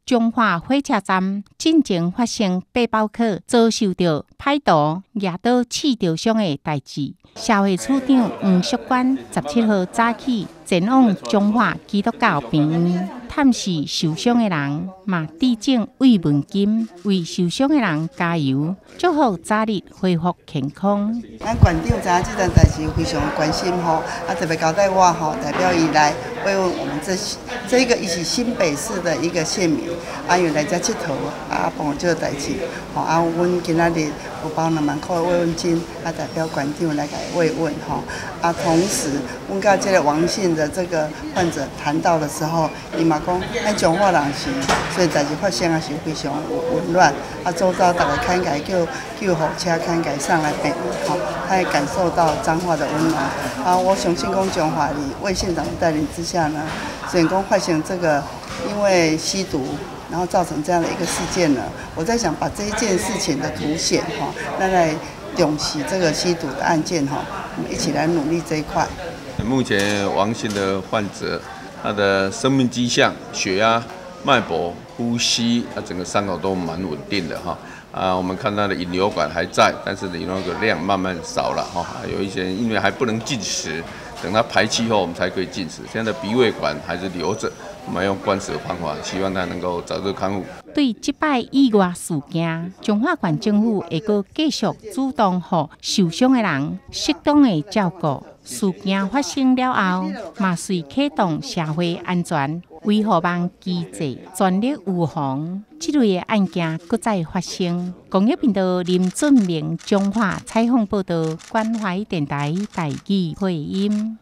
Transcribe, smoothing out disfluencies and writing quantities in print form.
中华火车站进前发生背包客遭受到歹徒拿刀刺着伤的代志。社会处长黄淑娟17号早起前往中华基督教病院探视受伤的人，嘛致赠慰问金，为受伤的人加油，祝福早日恢复健康。咱馆长知影这件代志非常关心吼，特别交代我吼，代表伊来慰问我们这一个伊是新北市的一个县民，因为来遮佚佗，帮我这个代志，阮今仔日有包2万块的慰问金，代表馆长来给慰问吼，同时阮甲这个王姓的这个患者谈到的时候，伊嘛讲，咱中华人是，所以代志发生也是非常混乱，周遭大家看起叫救护车看起上来病，吼，他也感受到彰化的温暖。我相信讲中华里魏县长的带领之下呢，虽然讲发生这个因为吸毒，然后造成这样的一个事件呢，我在想把这一件事情的凸显哈，来重视这个吸毒的案件哈，我们一起来努力这一块。目前王姓的患者，他的生命迹象、血压、脉搏、呼吸，整个伤口都蛮稳定的哈。我们看他的引流管还在，但是引流管量慢慢少了哈。有一些因为还不能进食，等他排气后我们才可以进食。现在的鼻胃管还是留着，我们用灌食的方法，希望他能够早日康复。对这摆意外事件，中华县政府会阁继续主动予受伤的人适当的照顾。事件发生了后，嘛随启动社会安全维护网机制，全力预防这类的案件搁再发生。公益频道林俊明中华采访报道，关怀电台台语配音。